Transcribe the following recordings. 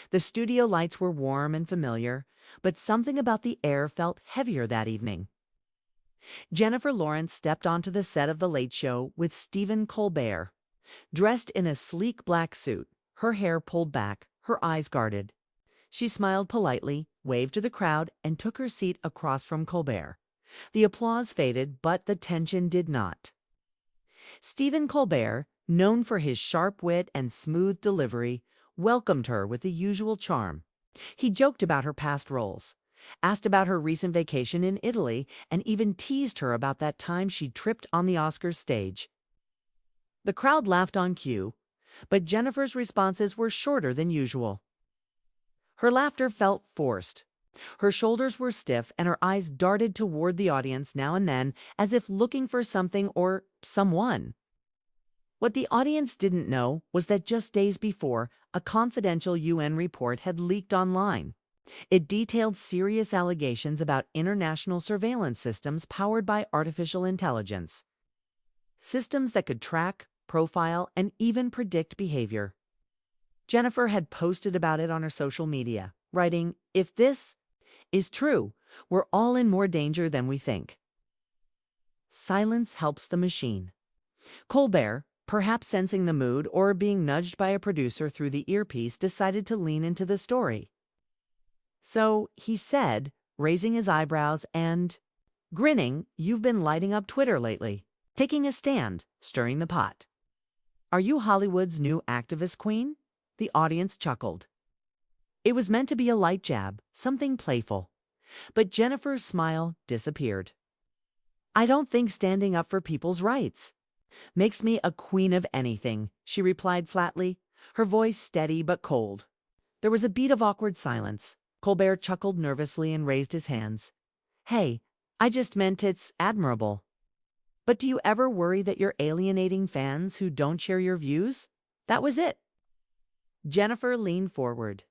The studio lights were warm and familiar, but something about the air felt heavier that evening. Jennifer Lawrence stepped onto the set of The Late Show with Stephen Colbert, dressed in a sleek black suit, her hair pulled back, her eyes guarded. She smiled politely, waved to the crowd, and took her seat across from Colbert. The applause faded, but the tension did not. Stephen Colbert, known for his sharp wit and smooth delivery, welcomed her with the usual charm. He joked about her past roles, asked about her recent vacation in Italy, and even teased her about that time she tripped on the Oscars stage. The crowd laughed on cue, but Jennifer's responses were shorter than usual. Her laughter felt forced. Her shoulders were stiff and her eyes darted toward the audience now and then, as if looking for something or someone. What the audience didn't know was that just days before, a confidential UN report had leaked online. It detailed serious allegations about international surveillance systems powered by artificial intelligence. Systems that could track, profile, and even predict behavior. Jennifer had posted about it on her social media, writing, "If this is true, we're all in more danger than we think." Silence helps the machine. Colbert, perhaps sensing the mood or being nudged by a producer through the earpiece, decided to lean into the story. So he said, raising his eyebrows and grinning, "You've been lighting up Twitter lately, taking a stand, stirring the pot. Are you Hollywood's new activist queen?" The audience chuckled. It was meant to be a light jab, something playful. But Jennifer's smile disappeared. "I don't think standing up for people's rights makes me a queen of anything," she replied flatly, her voice steady but cold. There was a beat of awkward silence. Colbert chuckled nervously and raised his hands. "Hey, I just meant it's admirable. But do you ever worry that you're alienating fans who don't share your views?" That was it. Jennifer leaned forward.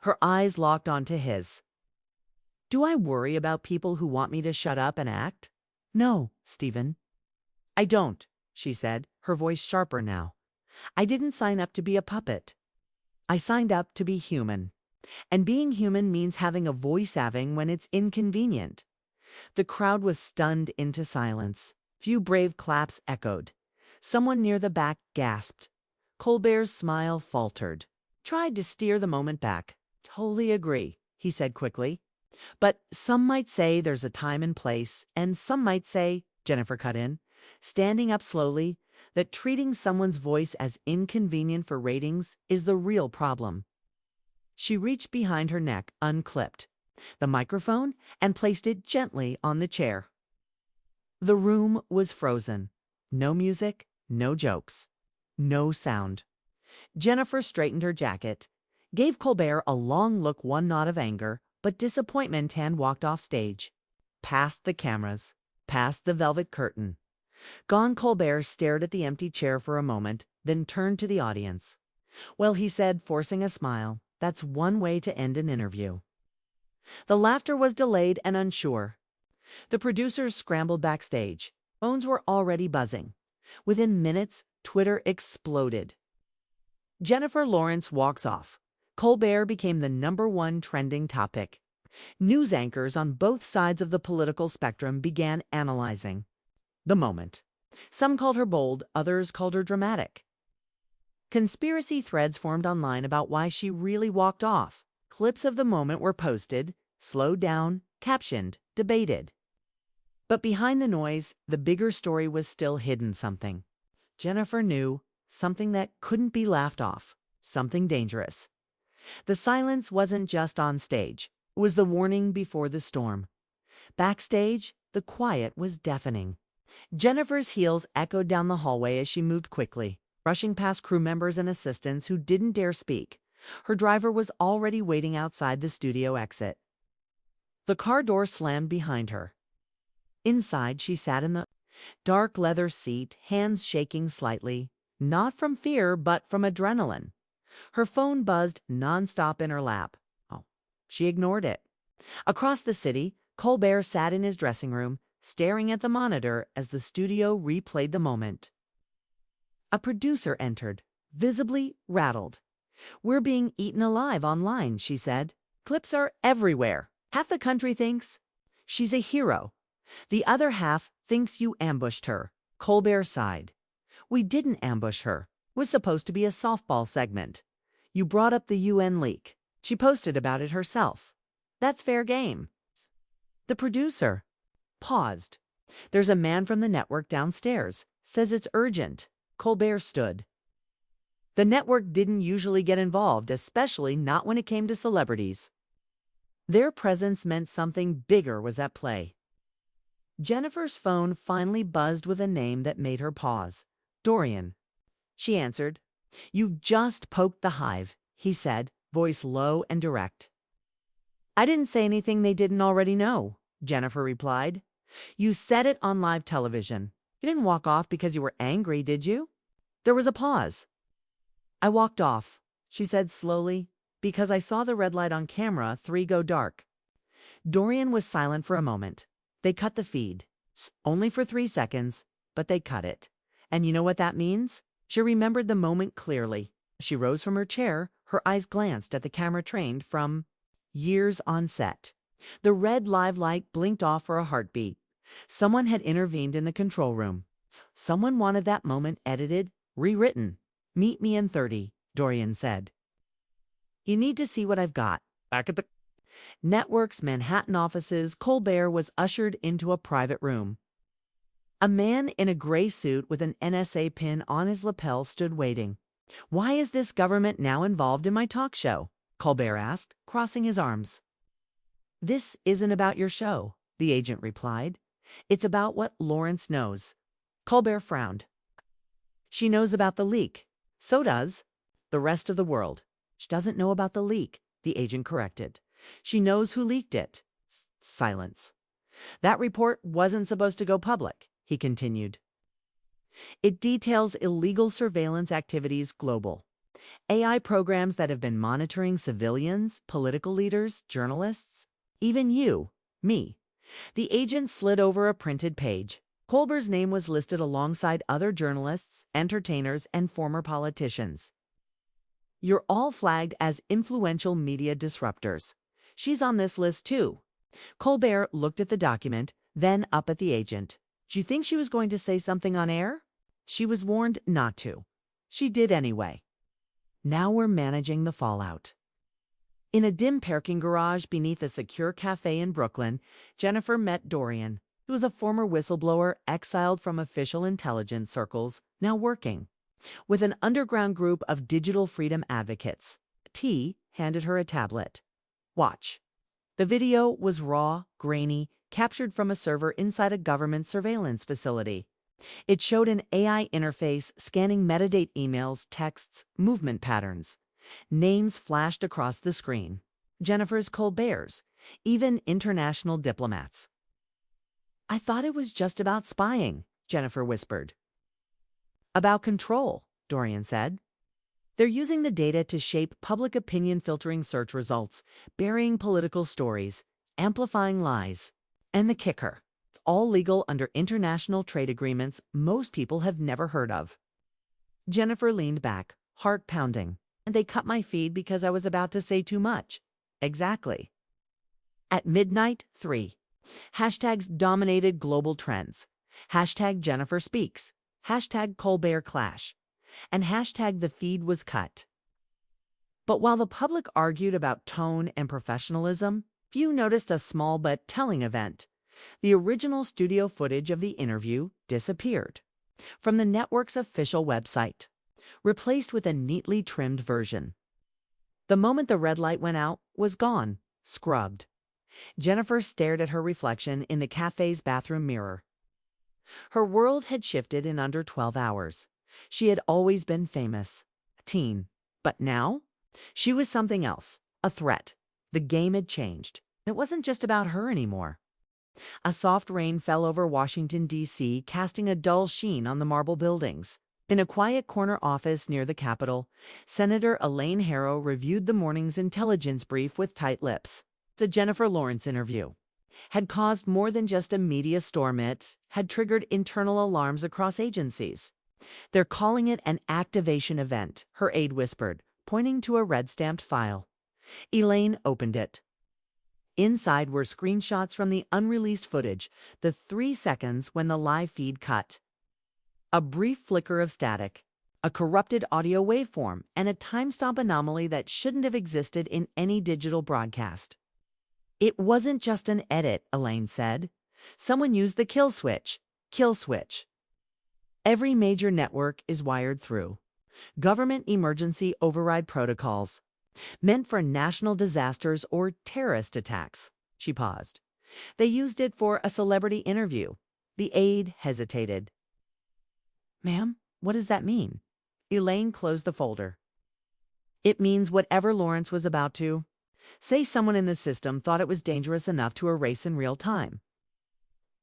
Her eyes locked onto his. "Do I worry about people who want me to shut up and act? No, Stephen. I don't," she said, her voice sharper now. "I didn't sign up to be a puppet. I signed up to be human. And being human means having a voice when it's inconvenient." The crowd was stunned into silence. Few brave claps echoed. Someone near the back gasped. Colbert's smile faltered. "Tried to steer the moment back. Totally agree," he said quickly. "But some might say there's a time and place, and some might say," Jennifer cut in, standing up slowly, "that treating someone's voice as inconvenient for ratings is the real problem." She reached behind her neck, unclipped the microphone, and placed it gently on the chair. The room was frozen. No music, no jokes, no sound. Jennifer straightened her jacket, gave Colbert a long look, one nod of anger, but disappointment, and walked off stage. Past the cameras, past the velvet curtain. Gone, Colbert stared at the empty chair for a moment, then turned to the audience. "Well," he said, forcing a smile, "that's one way to end an interview." The laughter was delayed and unsure. The producers scrambled backstage. Phones were already buzzing. Within minutes, Twitter exploded. Jennifer Lawrence walks off. Colbert became the #1 trending topic. News anchors on both sides of the political spectrum began analyzing the moment. Some called her bold, others called her dramatic. Conspiracy threads formed online about why she really walked off. Clips of the moment were posted, slowed down, captioned, debated. But behind the noise, the bigger story was still hidden something. Jennifer knew, something that couldn't be laughed off, something dangerous. The silence wasn't just on stage. It was the warning before the storm. Backstage, the quiet was deafening. Jennifer's heels echoed down the hallway as she moved quickly, rushing past crew members and assistants who didn't dare speak. Her driver was already waiting outside the studio exit. The car door slammed behind her. Inside, she sat in the dark leather seat, hands shaking slightly, not from fear but from adrenaline. Her phone buzzed nonstop in her lap. Oh, she ignored it. Across the city, Colbert sat in his dressing room, staring at the monitor as the studio replayed the moment. A producer entered, visibly rattled. "We're being eaten alive online," she said. "Clips are everywhere. Half the country thinks she's a hero. The other half thinks you ambushed her." Colbert sighed. "We didn't ambush her. It was supposed to be a softball segment. You brought up the UN leak. She posted about it herself. That's fair game." The producer paused. "There's a man from the network downstairs. Says it's urgent." Colbert stood. The network didn't usually get involved, especially not when it came to celebrities. Their presence meant something bigger was at play. Jennifer's phone finally buzzed with a name that made her pause. "Dorian." She answered. "You've just poked the hive," he said, voice low and direct. "I didn't say anything they didn't already know," Jennifer replied. "You said it on live television. You didn't walk off because you were angry, did you?" There was a pause. "I walked off," she said slowly, "because I saw the red light on camera 3 go dark." Dorian was silent for a moment. They cut the feed. Only for 3 seconds, but they cut it. And you know what that means? She remembered the moment clearly. She rose from her chair, her eyes glanced at the camera trained from years on set. The red live light blinked off for a heartbeat. Someone had intervened in the control room. Someone wanted that moment edited, rewritten. "Meet me in 30, Dorian said. "You need to see what I've got." Back at the network's Manhattan offices, Colbert was ushered into a private room. A man in a gray suit with an NSA pin on his lapel stood waiting. "Why is this government now involved in my talk show?" Colbert asked, crossing his arms. "This isn't about your show," the agent replied. "It's about what Lawrence knows." Colbert frowned. "She knows about the leak. So does the rest of the world." "She doesn't know about the leak," the agent corrected. "She knows who leaked it." Silence. "That report wasn't supposed to go public," he continued. "It details illegal surveillance activities global. AI programs that have been monitoring civilians, political leaders, journalists, even you, me." The agent slid over a printed page. Colbert's name was listed alongside other journalists, entertainers, and former politicians. "You're all flagged as influential media disruptors. She's on this list too." Colbert looked at the document, then up at the agent. "Do you think she was going to say something on air?" "She was warned not to. She did anyway." Now we're managing the fallout. In a dim parking garage beneath a secure cafe in Brooklyn, Jennifer met Dorian. He was a former whistleblower exiled from official intelligence circles, now working with an underground group of digital freedom advocates. T handed her a tablet. "Watch." The video was raw, grainy, captured from a server inside a government surveillance facility. It showed an AI interface scanning metadata emails, texts, movement patterns. Names flashed across the screen. Jennifer's, Colbert's, even international diplomats. "I thought it was just about spying," Jennifer whispered. "About control," Dorian said. "They're using the data to shape public opinion, filtering search results, burying political stories, amplifying lies. And the kicker, it's all legal under international trade agreements most people have never heard of." Jennifer leaned back, heart pounding. "And they cut my feed because I was about to say too much." "Exactly." At midnight, 3. Hashtags dominated global trends. Hashtag Jennifer Speaks. Hashtag Colbert Clash. And hashtag the feed was cut. But while the public argued about tone and professionalism, few noticed a small but telling event. The original studio footage of the interview disappeared from the network's official website, replaced with a neatly trimmed version. The moment the red light went out, was gone, scrubbed. Jennifer stared at her reflection in the cafe's bathroom mirror. Her world had shifted in under 12 hours. She had always been famous, a teen. But now, she was something else, a threat. The game had changed. It wasn't just about her anymore. A soft rain fell over Washington, D.C., casting a dull sheen on the marble buildings. In a quiet corner office near the Capitol, Senator Elaine Harrow reviewed the morning's intelligence brief with tight lips. The Jennifer Lawrence interview had caused more than just a media storm. It had triggered internal alarms across agencies. "They're calling it an activation event," her aide whispered. pointing to a red-stamped file. Elaine opened it. Inside were screenshots from the unreleased footage, the 3 seconds when the live feed cut. A brief flicker of static, a corrupted audio waveform, and a timestamp anomaly that shouldn't have existed in any digital broadcast. It wasn't just an edit, Elaine said. Someone used the kill switch. Kill switch. Every major network is wired through. Government emergency override protocols, meant for national disasters or terrorist attacks. She paused. They used it for a celebrity interview. The aide hesitated. Ma'am, what does that mean? Elaine closed the folder. It means whatever Lawrence was about to. Say someone in the system thought it was dangerous enough to erase in real time.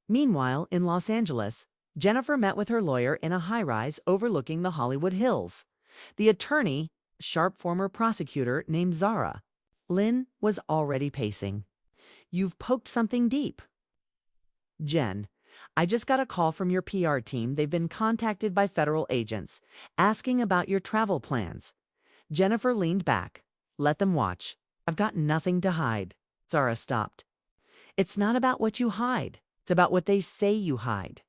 Meanwhile, in Los Angeles, Jennifer met with her lawyer in a high-rise overlooking the Hollywood Hills. The attorney, sharp former prosecutor named Zara. Lynn was already pacing. You've poked something deep. Jen, I just got a call from your PR team. They've been contacted by federal agents, asking about your travel plans. Jennifer leaned back. Let them watch. I've got nothing to hide. Zara stopped. It's not about what you hide. It's about what they say you hide.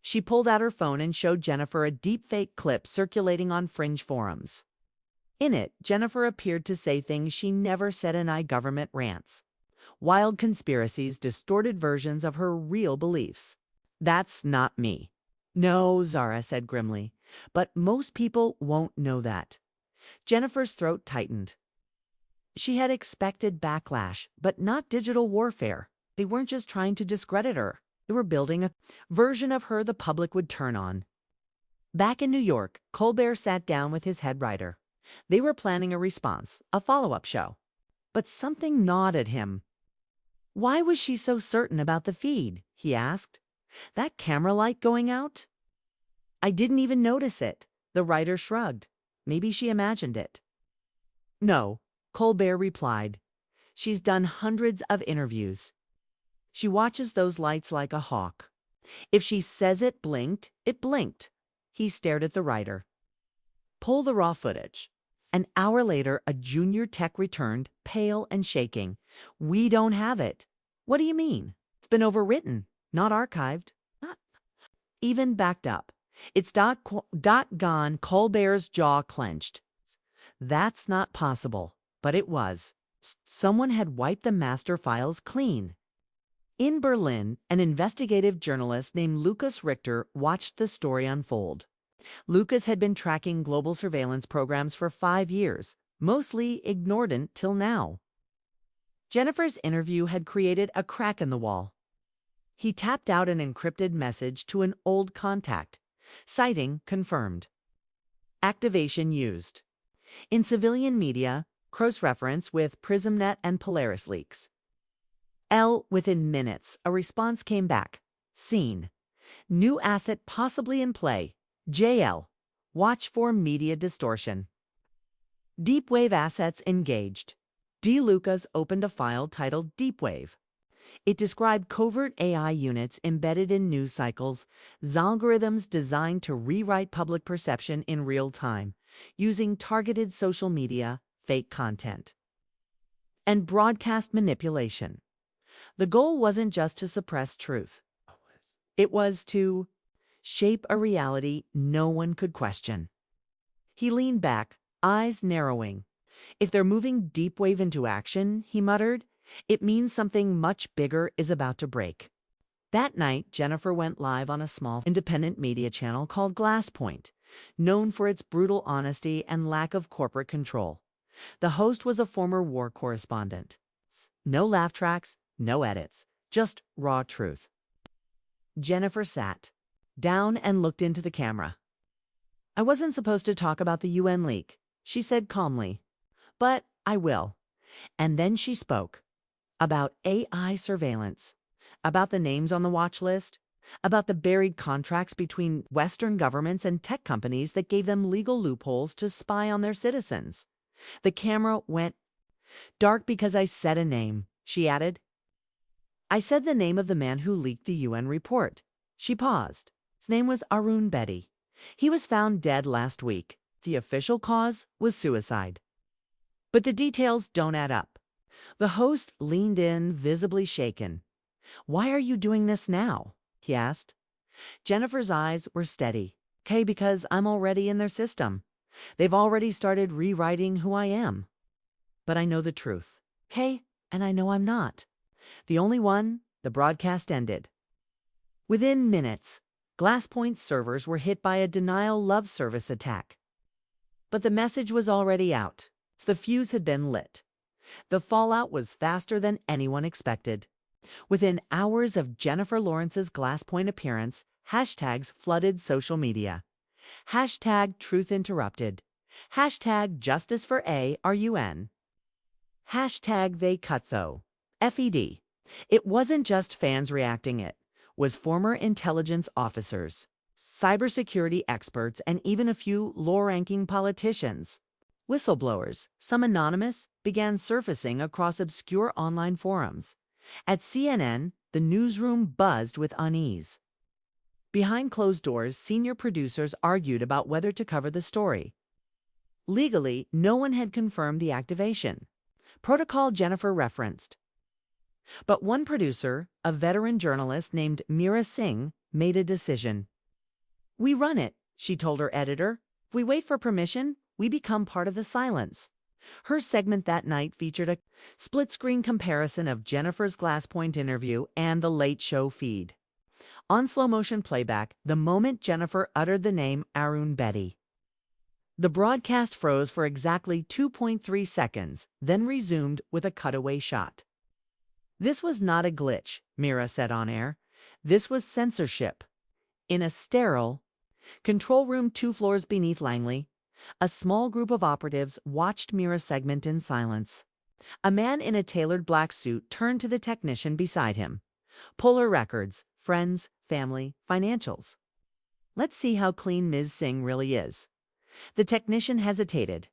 She pulled out her phone and showed Jennifer a deepfake clip circulating on fringe forums. In it, Jennifer appeared to say things she never said in government rants. Wild conspiracies, distorted versions of her real beliefs. That's not me. No, Zara said grimly, but most people won't know that. Jennifer's throat tightened. She had expected backlash, but not digital warfare. They weren't just trying to discredit her. They were building a version of her the public would turn on. Back in New York, Colbert sat down with his head writer. They were planning a response, a follow-up show. But something gnawed at him. Why was she so certain about the feed? He asked. That camera light going out? I didn't even notice it. The writer shrugged. Maybe she imagined it. No, Colbert replied. She's done hundreds of interviews. She watches those lights like a hawk. If she says it blinked, it blinked. He stared at the writer. Pull the raw footage. An hour later, a junior tech returned, pale and shaking. We don't have it. What do you mean? It's been overwritten, not archived, not even backed up. It's gone. Colbert's jaw clenched. That's not possible, but it was. Someone had wiped the master files clean. In Berlin, an investigative journalist named Lucas Richter watched the story unfold. Lucas had been tracking global surveillance programs for 5 years, mostly ignored until now. Jennifer's interview had created a crack in the wall. He tapped out an encrypted message to an old contact. Sighting confirmed. Activation used. In civilian media, cross-reference with PrismNet and Polaris leaks. Within minutes, a response came back. Seen. New asset possibly in play. JL. Watch for media distortion. Deepwave assets engaged. D. Lucas opened a file titled Deepwave. It described covert AI units embedded in news cycles, algorithms designed to rewrite public perception in real time, using targeted social media, fake content, and broadcast manipulation. The goal wasn't just to suppress truth. It was to shape a reality no one could question. He leaned back, eyes narrowing. If they're moving Deepwave into action, he muttered, it means something much bigger is about to break. That night, Jennifer went live on a small independent media channel called Glasspoint, known for its brutal honesty and lack of corporate control. The host was a former war correspondent. No laugh tracks, no edits, just raw truth. Jennifer sat down and looked into the camera. I wasn't supposed to talk about the UN leak, she said calmly, but I will. And then she spoke about AI surveillance, about the names on the watch list, about the buried contracts between Western governments and tech companies that gave them legal loopholes to spy on their citizens. The camera went dark because I said a name, she added. I said the name of the man who leaked the UN report. She paused. His name was Arun Bedi. He was found dead last week. The official cause was suicide. But the details don't add up. The host leaned in, visibly shaken. "Why are you doing this now?" he asked. Jennifer's eyes were steady. "Okay, because I'm already in their system. They've already started rewriting who I am. But I know the truth. Okay, and I know I'm not the only one." The broadcast ended. Within minutes, Glasspoint's servers were hit by a denial love service attack. But the message was already out. The fuse had been lit. The fallout was faster than anyone expected. Within hours of Jennifer Lawrence's Glasspoint appearance, hashtags flooded social media. Hashtag Truth Interrupted. Hashtag Justice for ARUN. Hashtag They Cut Though. FED. It wasn't just fans reacting, it was former intelligence officers, cybersecurity experts, and even a few low-ranking politicians. Whistleblowers, some anonymous, began surfacing across obscure online forums. At CNN, the newsroom buzzed with unease. Behind closed doors, senior producers argued about whether to cover the story. Legally, no one had confirmed the activation. Protocol Jennifer referenced. But one producer, a veteran journalist named Meera Singh, made a decision. "We run it," she told her editor. "If we wait for permission, we become part of the silence." Her segment that night featured a split-screen comparison of Jennifer's Glasspoint interview and the Late Show feed. On slow-motion playback, the moment Jennifer uttered the name Arun Betty. The broadcast froze for exactly 2.3 seconds, then resumed with a cutaway shot. "This was not a glitch," Meera said on air. "This was censorship." In a sterile control room 2 floors beneath Langley, a small group of operatives watched Meera's segment in silence. A man in a tailored black suit turned to the technician beside him. "Pull her records, friends, family, financials. Let's see how clean Ms. Singh really is." The technician hesitated.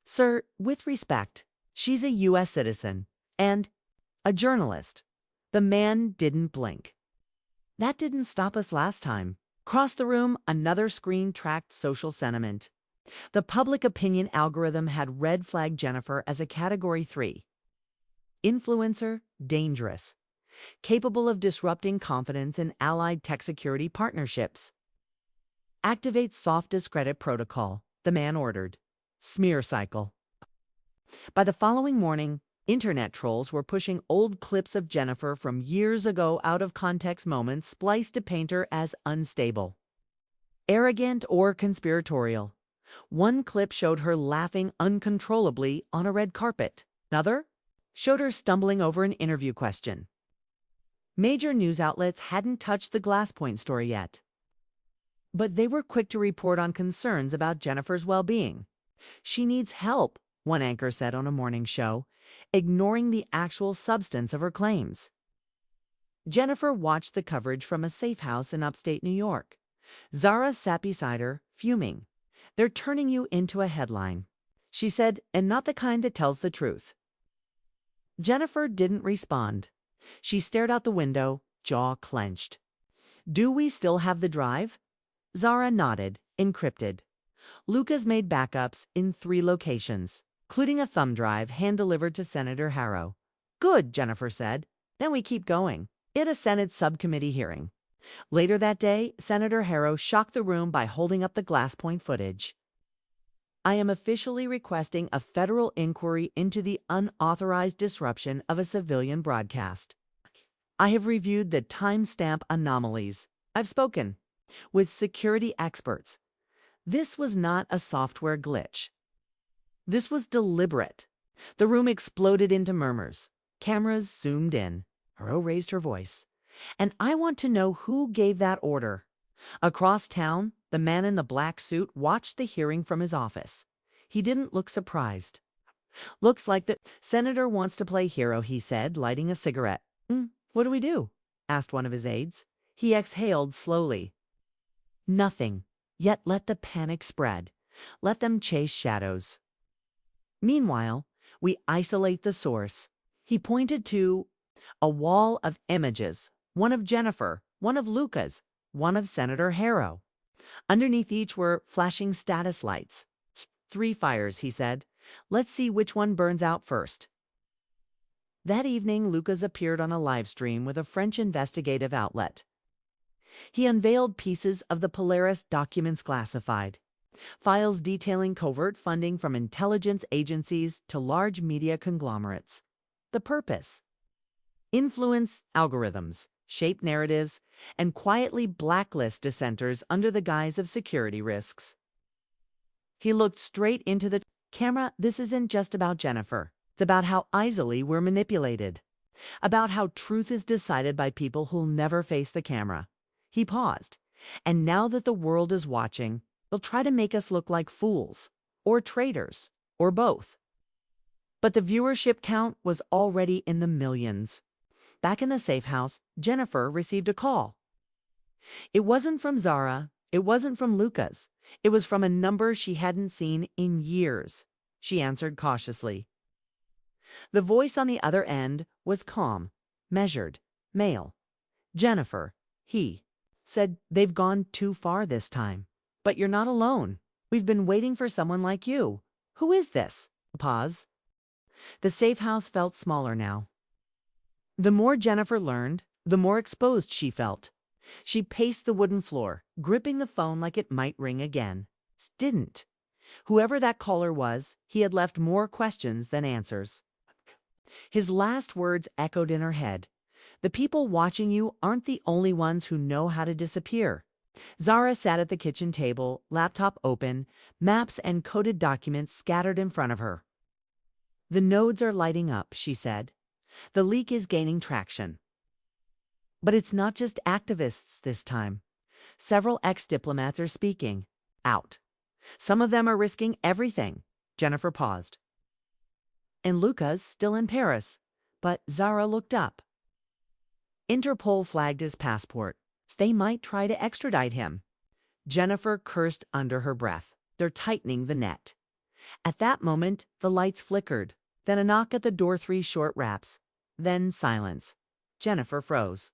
"Sir, with respect, she's a U.S. citizen and a journalist." The man didn't blink. "That didn't stop us last time." Across the room, another screen tracked social sentiment. The public opinion algorithm had red-flagged Jennifer as a Category 3. Influencer, dangerous. Capable of disrupting confidence in allied tech security partnerships. "Activate soft discredit protocol," the man ordered. Smear cycle. By the following morning, internet trolls were pushing old clips of Jennifer from years ago out of context moments spliced to paint her as unstable, arrogant, or conspiratorial. One clip showed her laughing uncontrollably on a red carpet. Another showed her stumbling over an interview question. Major news outlets hadn't touched the Glasspoint story yet, but they were quick to report on concerns about Jennifer's well-being. "She needs help," one anchor said on a morning show, ignoring the actual substance of her claims. Jennifer watched the coverage from a safe house in upstate New York. Zara sat beside her, fuming. "They're turning you into a headline," she said, "and not the kind that tells the truth." Jennifer didn't respond. She stared out the window, jaw clenched. "Do we still have the drive?" Zara nodded, encrypted. "Lucas made backups in 3 locations, including a thumb drive hand-delivered to Senator Harrow." "Good," Jennifer said. "Then we keep going." At a Senate subcommittee hearing. Later that day, Senator Harrow shocked the room by holding up the Glasspoint footage. "I am officially requesting a federal inquiry into the unauthorized disruption of a civilian broadcast. I have reviewed the timestamp anomalies. I've spoken with security experts. This was not a software glitch. This was deliberate." The room exploded into murmurs. Cameras zoomed in. Harrow raised her voice. "And I want to know who gave that order." Across town, the man in the black suit watched the hearing from his office. He didn't look surprised. "Looks like the senator wants to play hero," he said, lighting a cigarette. What do we do?" asked one of his aides. He exhaled slowly. "Nothing. Yet let the panic spread. Let them chase shadows. Meanwhile, we isolate the source." He pointed to a wall of images, one of Jennifer, one of Lucas, one of Senator Harrow. Underneath each were flashing status lights. 3 fires, he said. Let's see which one burns out first. That evening, Lucas appeared on a live stream with a French investigative outlet. He unveiled pieces of the Polaris documents classified, files detailing covert funding from intelligence agencies to large media conglomerates. The purpose? Influence algorithms, shape narratives, and quietly blacklist dissenters under the guise of security risks. He looked straight into the camera. This isn't just about Jennifer. It's about how easily we're manipulated. About how truth is decided by people who'll never face the camera. He paused. And now that the world is watching, they'll try to make us look like fools, or traitors, or both. But the viewership count was already in the millions. Back in the safe house, Jennifer received a call. It wasn't from Zara. It wasn't from Lucas. It was from a number she hadn't seen in years. She answered cautiously. The voice on the other end was calm, measured, male. Jennifer, he said, they've gone too far this time. But you're not alone. We've been waiting for someone like you. Who is this? A pause. The safe house felt smaller now. The more Jennifer learned, the more exposed she felt. She paced the wooden floor, gripping the phone like it might ring again. It didn't. Whoever that caller was, he had left more questions than answers. His last words echoed in her head. The people watching you aren't the only ones who know how to disappear. Zara sat at the kitchen table, laptop open, maps and coded documents scattered in front of her. The nodes are lighting up, she said. The leak is gaining traction. But it's not just activists this time. Several ex-diplomats are speaking. Out. Some of them are risking everything. Jennifer paused. And Lucas still in Paris. But Zara looked up. Interpol flagged his passport. They might try to extradite him. Jennifer cursed under her breath. They're tightening the net. At that moment, the lights flickered. Then a knock at the door, 3 short raps. Then silence. Jennifer froze.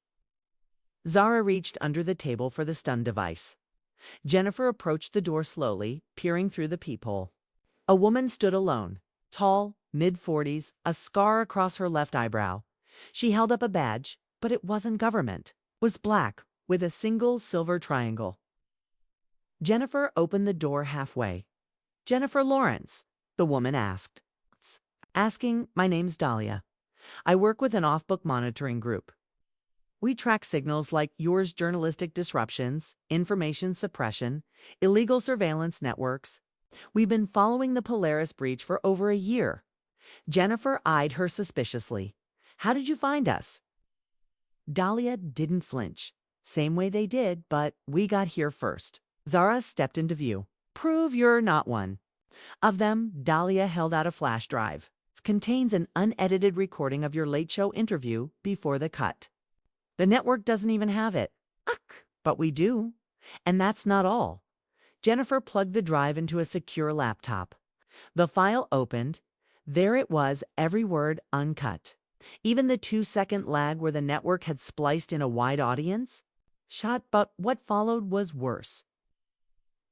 Zara reached under the table for the stun device. Jennifer approached the door slowly, peering through the peephole. A woman stood alone, tall, mid-40s, a scar across her left eyebrow. She held up a badge, but it wasn't government. It was black, with a single silver triangle. Jennifer opened the door halfway. Jennifer Lawrence, the woman asked. Asking, my name's Dahlia. I work with an off-book monitoring group. We track signals like yours, journalistic disruptions, information suppression, illegal surveillance networks. We've been following the Polaris breach for over a year. Jennifer eyed her suspiciously. How did you find us? Dahlia didn't flinch. Same way they did, but we got here first. Zara stepped into view. Prove you're not one. Of them, Dahlia held out a flash drive. It contains an unedited recording of your late show interview before the cut. The network doesn't even have it. But we do. And that's not all. Jennifer plugged the drive into a secure laptop. The file opened. There it was, every word uncut. Even the 2-second lag where the network had spliced in a wide audience. Shot, but what followed was worse.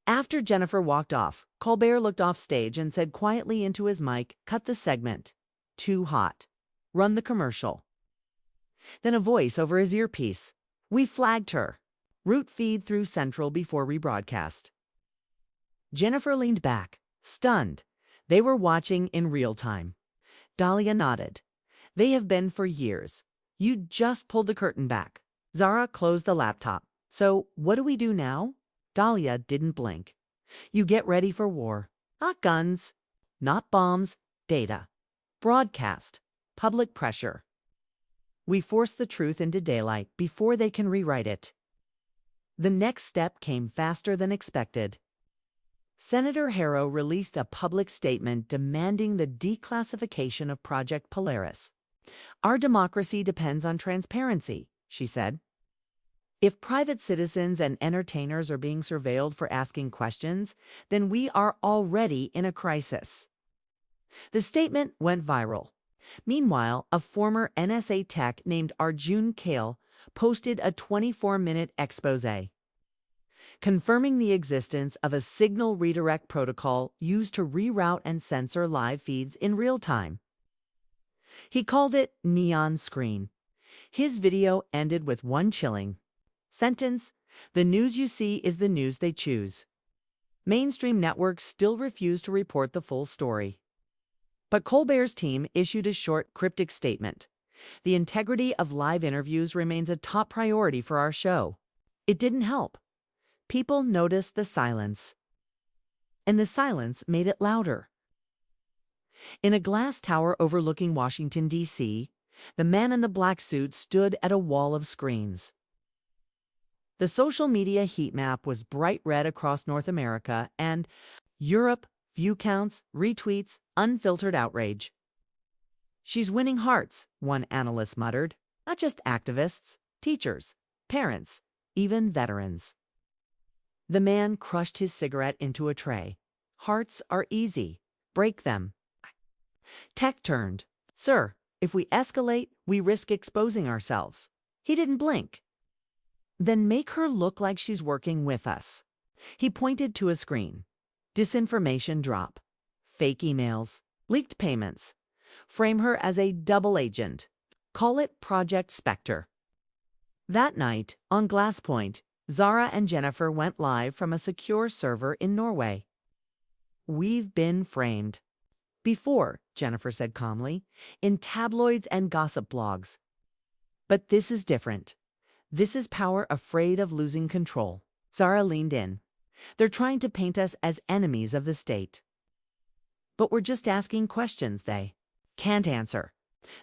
After Jennifer walked off, Colbert looked off stage and said quietly into his mic, cut the segment. Too hot. Run the commercial. Then a voice over his earpiece. We flagged her. Route feed through Central before rebroadcast. Jennifer leaned back, stunned. They were watching in real time. Dahlia nodded. They have been for years. You just pulled the curtain back. Zara closed the laptop. So what do we do now? Dahlia didn't blink. You get ready for war. Not guns, not bombs, data. Broadcast. Public pressure. We force the truth into daylight before they can rewrite it. The next step came faster than expected. Senator Harrow released a public statement demanding the declassification of Project Polaris. Our democracy depends on transparency, she said. If private citizens and entertainers are being surveilled for asking questions, then we are already in a crisis. The statement went viral. Meanwhile, a former NSA tech named Arjun Kale posted a 24-minute expose. confirming the existence of a signal redirect protocol used to reroute and censor live feeds in real time. He called it Neon Screen. His video ended with one chilling sentence: "The news you see is the news they choose." Mainstream networks still refuse to report the full story. But Colbert's team issued a short, cryptic statement. "The integrity of live interviews remains a top priority for our show." It didn't help. People noticed the silence. And the silence made it louder. In a glass tower overlooking Washington, D.C., the man in the black suit stood at a wall of screens. The social media heat map was bright red across North America and Europe, view counts, retweets, unfiltered outrage. "She's winning hearts," one analyst muttered. "Not just activists, teachers, parents, even veterans." The man crushed his cigarette into a tray. "Hearts are easy. Break them." Tech turned. "Sir, if we escalate, we risk exposing ourselves." He didn't blink. "Then make her look like she's working with us." He pointed to a screen. "Disinformation drop. Fake emails. Leaked payments. Frame her as a double agent. Call it Project Spectre." That night, on Glasspoint, Zara and Jennifer went live from a secure server in Norway. "We've been framed." "Before," Jennifer said calmly, "in tabloids and gossip blogs. But this is different. This is power afraid of losing control." Zara leaned in. "They're trying to paint us as enemies of the state. But we're just asking questions they can't answer."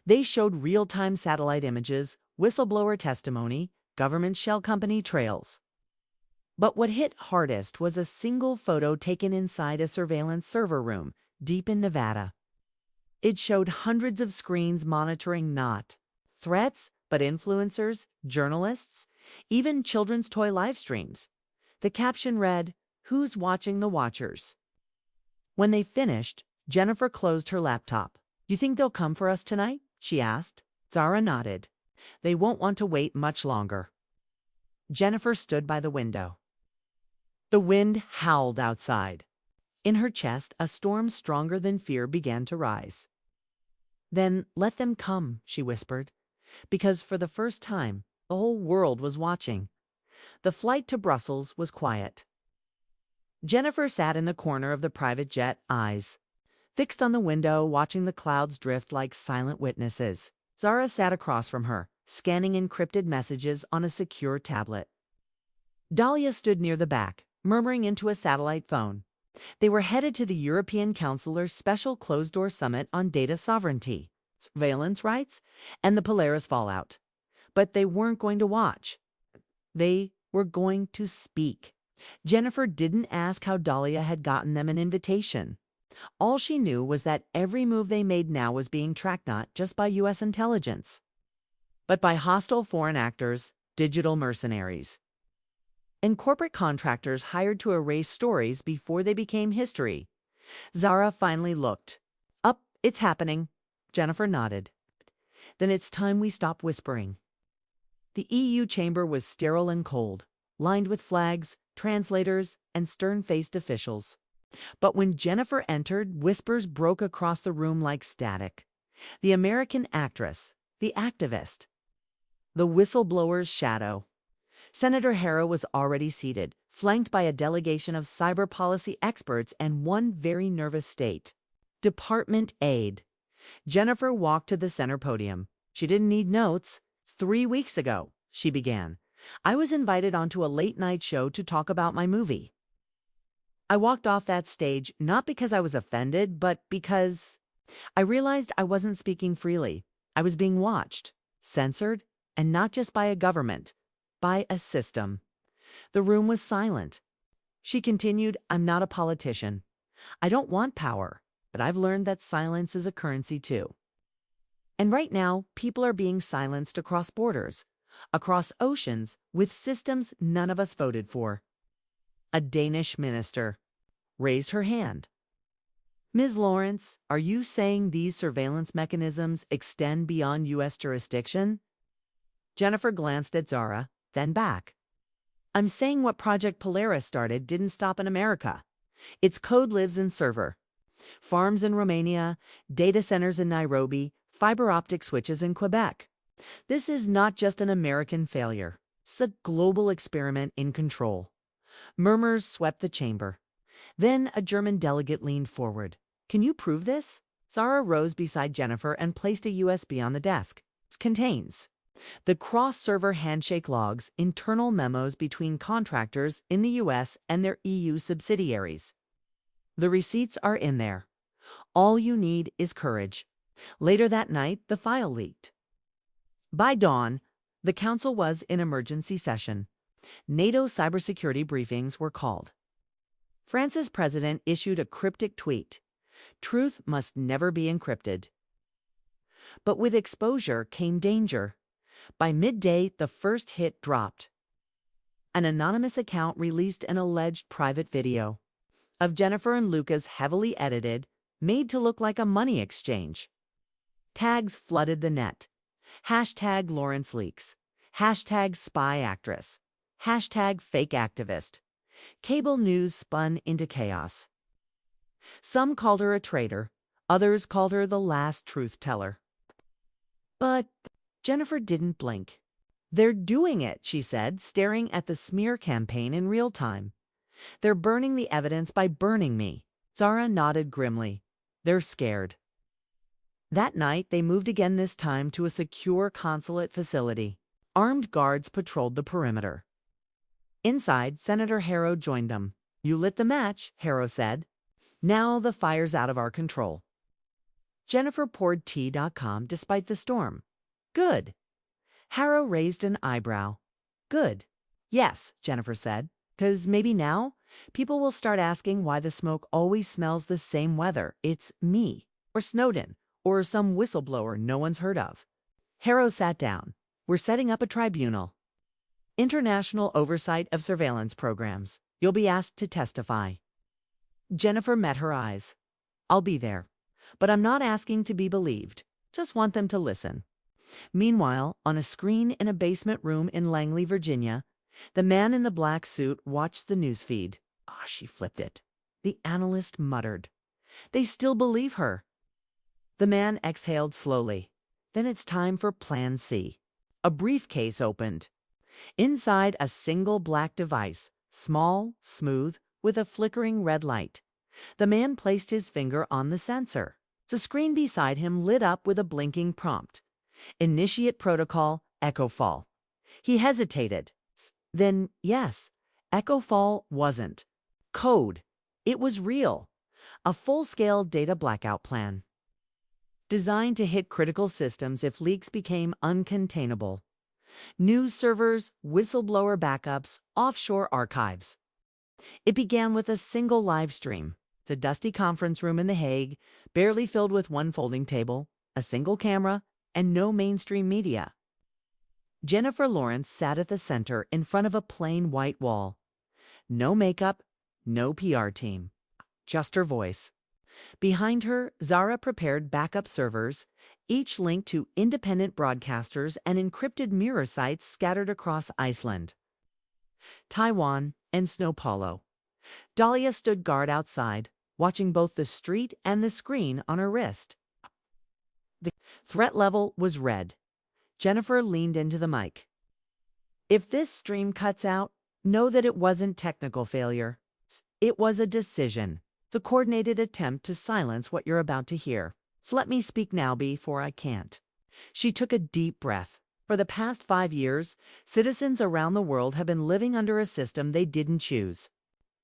They showed real-time satellite images, whistleblower testimony, government shell company trails. But what hit hardest was a single photo taken inside a surveillance server room deep in Nevada. It showed hundreds of screens monitoring not threats, but influencers, journalists, even children's toy live streams. The caption read, "Who's watching the watchers?" When they finished, Jennifer closed her laptop. "You think they'll come for us tonight?" she asked. Zara nodded. "They won't want to wait much longer." Jennifer stood by the window. The wind howled outside. In her chest, a storm stronger than fear began to rise. "Then let them come," she whispered, because for the first time, the whole world was watching. The flight to Brussels was quiet. Jennifer sat in the corner of the private jet, eyes fixed on the window, watching the clouds drift like silent witnesses. Zara sat across from her, scanning encrypted messages on a secure tablet. Dahlia stood near the back, murmuring into a satellite phone. They were headed to the European Councilor's special closed-door summit on data sovereignty, surveillance rights, and the Polaris fallout. But they weren't going to watch. They were going to speak. Jennifer didn't ask how Dahlia had gotten them an invitation. All she knew was that every move they made now was being tracked not just by U.S. intelligence, but by hostile foreign actors, digital mercenaries, and corporate contractors hired to erase stories before they became history. Zara finally looked. "Up, it's happening." Jennifer nodded. "Then it's time we stop whispering." The EU chamber was sterile and cold, lined with flags, translators, and stern-faced officials. But when Jennifer entered, whispers broke across the room like static. The American actress, the activist, the whistleblower's shadow. Senator Harrow was already seated, flanked by a delegation of cyber policy experts and one very nervous state. Department aide. Jennifer walked to the center podium. She didn't need notes. 3 weeks ago, she began, I was invited onto a late-night show to talk about my movie. I walked off that stage not because I was offended, but because I realized I wasn't speaking freely. I was being watched, censored, and not just by a government, by a system. The room was silent. She continued, I'm not a politician. I don't want power, but I've learned that silence is a currency too. And right now, people are being silenced across borders, across oceans, with systems none of us voted for. A Danish minister raised her hand. Ms. Lawrence, are you saying these surveillance mechanisms extend beyond U.S. jurisdiction? Jennifer glanced at Zara, then back. I'm saying what Project Polaris started didn't stop in America. Its code lives in server. Farms in Romania, data centers in Nairobi, fiber optic switches in Quebec. This is not just an American failure. It's a global experiment in control. Murmurs swept the chamber. Then a German delegate leaned forward. Can you prove this? Zara rose beside Jennifer and placed a USB on the desk. It contains the cross-server handshake logs, internal memos between contractors in the US and their EU subsidiaries. The receipts are in there. All you need is courage. Later that night, the file leaked. By dawn, the council was in emergency session. NATO cybersecurity briefings were called. France's president issued a cryptic tweet. Truth must never be encrypted. But with exposure came danger. By midday, the first hit dropped. An anonymous account released an alleged private video of Jennifer and Lucas heavily edited, made to look like a money exchange. Tags flooded the net. Hashtag Lawrence leaks. Hashtag spy actress. Hashtag fake activist. Cable news spun into chaos. Some called her a traitor. Others called her the last truth teller. But Jennifer didn't blink. They're doing it, she said, staring at the smear campaign in real time. They're burning the evidence by burning me. Zara nodded grimly. They're scared. That night, they moved again, this time to a secure consulate facility. Armed guards patrolled the perimeter. Inside, Senator Harrow joined them. You lit the match, Harrow said. Now the fire's out of our control. Jennifer poured tea.com despite the storm. Good. Harrow raised an eyebrow. Good. Yes, Jennifer said, 'cause maybe now people will start asking why the smoke always smells the same, whether it's me or Snowden or some whistleblower no one's heard of. Harrow sat down. We're setting up a tribunal. International oversight of surveillance programs. You'll be asked to testify. Jennifer met her eyes. I'll be there. But I'm not asking to be believed. Just want them to listen. Meanwhile, on a screen in a basement room in Langley, Virginia, the man in the black suit watched the newsfeed. She flipped it. The analyst muttered. They still believe her. The man exhaled slowly. Then it's time for Plan C. A briefcase opened. Inside, a single black device, small, smooth, with a flickering red light. The man placed his finger on the sensor. The screen beside him lit up with a blinking prompt. Initiate protocol, Echo Fall. He hesitated. Then, yes, Echo Fall wasn't code. It was real. A full-scale data blackout plan. Designed to hit critical systems if leaks became uncontainable. News servers, whistleblower backups, offshore archives. It began with a single live stream. The dusty conference room in The Hague, barely filled with one folding table, a single camera, and no mainstream media. Jennifer Lawrence sat at the center in front of a plain white wall. No makeup, no PR team. Just her voice. Behind her, Zara prepared backup servers, each linked to independent broadcasters and encrypted mirror sites scattered across Iceland, Taiwan, and Sao Paulo. Dahlia stood guard outside, watching both the street and the screen on her wrist. The threat level was red. Jennifer leaned into the mic. If this stream cuts out, know that it wasn't technical failure. It was a decision. It's a coordinated attempt to silence what you're about to hear. So let me speak now before I can't. She took a deep breath. For the past 5 years, citizens around the world have been living under a system they didn't choose.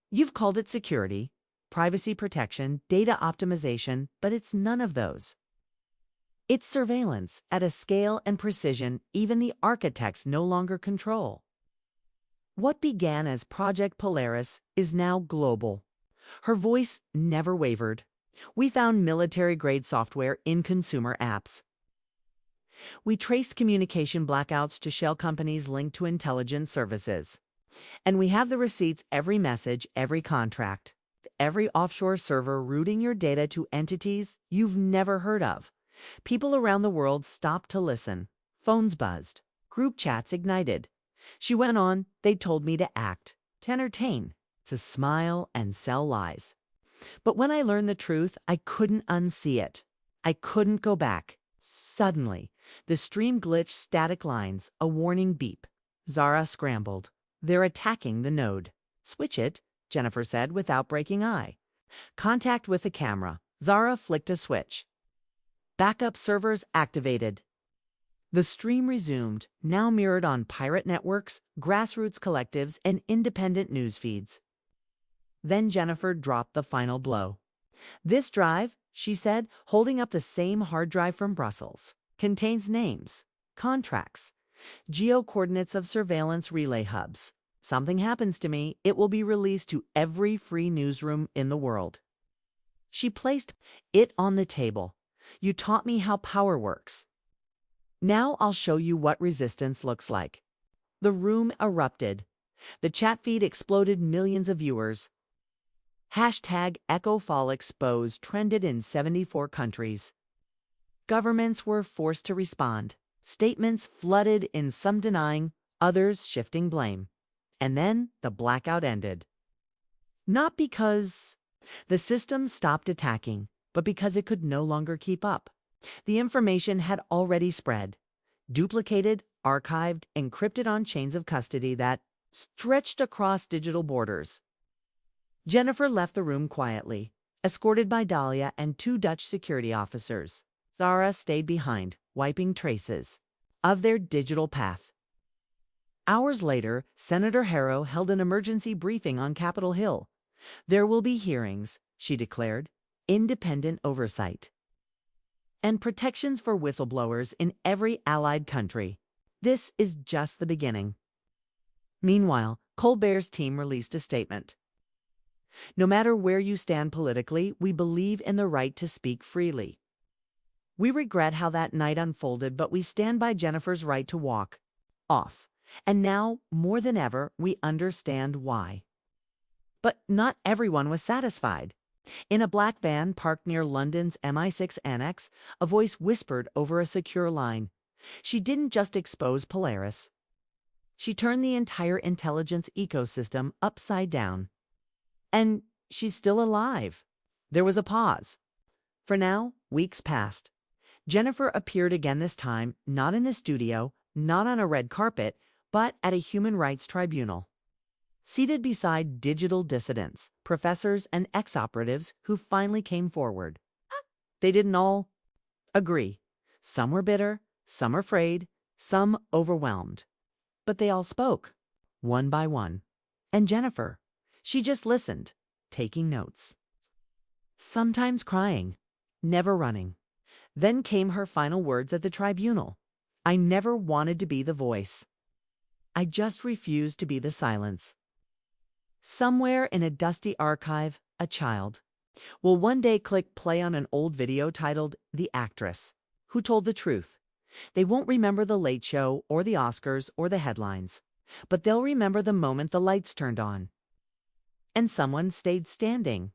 You've called it security, privacy protection, data optimization, but it's none of those. It's surveillance at a scale and precision even the architects no longer control. What began as Project Polaris is now global. Her voice never wavered. We found military-grade software in consumer apps. We traced communication blackouts to shell companies linked to intelligence services. And we have the receipts, every message, every contract, every offshore server routing your data to entities you've never heard of. People around the world stopped to listen. Phones buzzed. Group chats ignited. She went on, "They told me to act, to entertain, to smile and sell lies. But when I learned the truth, I couldn't unsee it. I couldn't go back." Suddenly, the stream glitched static lines, a warning beep. Zara scrambled. "They're attacking the node." "Switch it," Jennifer said without breaking eye. "Contact with the camera." Zara flicked a switch. Backup servers activated. The stream resumed, now mirrored on pirate networks, grassroots collectives, and independent news feeds. Then Jennifer dropped the final blow. "This drive," she said, holding up the same hard drive from Brussels, "contains names, contracts, geo-coordinates of surveillance relay hubs. Something happens to me, it will be released to every free newsroom in the world." She placed it on the table. "You taught me how power works. Now I'll show you what resistance looks like." The room erupted. The chat feed exploded, millions of viewers. Hashtag #EchoFallExposed trended in 74 countries. Governments were forced to respond. Statements flooded in, some denying, others shifting blame. And then the blackout ended. Not because the system stopped attacking, but because it could no longer keep up. The information had already spread, duplicated, archived, encrypted on chains of custody that stretched across digital borders. Jennifer left the room quietly, escorted by Dahlia and 2 Dutch security officers. Zara stayed behind, wiping traces of their digital path. Hours later, Senator Harrow held an emergency briefing on Capitol Hill. "There will be hearings," she declared, "independent oversight, and protections for whistleblowers in every allied country. This is just the beginning." Meanwhile, Colbert's team released a statement. "No matter where you stand politically, we believe in the right to speak freely. We regret how that night unfolded, but we stand by Jennifer's right to walk off. And now, more than ever, we understand why." But not everyone was satisfied. In a black van parked near London's MI6 annex, a voice whispered over a secure line. She didn't just expose Polaris. She turned the entire intelligence ecosystem upside down. "And she's still alive." There was a pause. For now, weeks passed. Jennifer appeared again, this time not in a studio, not on a red carpet, but at a human rights tribunal. Seated beside digital dissidents, professors, and ex-operatives who finally came forward. They didn't all agree. Some were bitter, some afraid, some overwhelmed. But they all spoke, one by one. And Jennifer, she just listened, taking notes. Sometimes crying, never running. Then came her final words at the tribunal. "I never wanted to be the voice. I just refused to be the silence." Somewhere in a dusty archive, a child will one day click play on an old video titled "The Actress Who Told the Truth." They won't remember the Late Show or the Oscars or the headlines, but they'll remember the moment the lights turned on and someone stayed standing.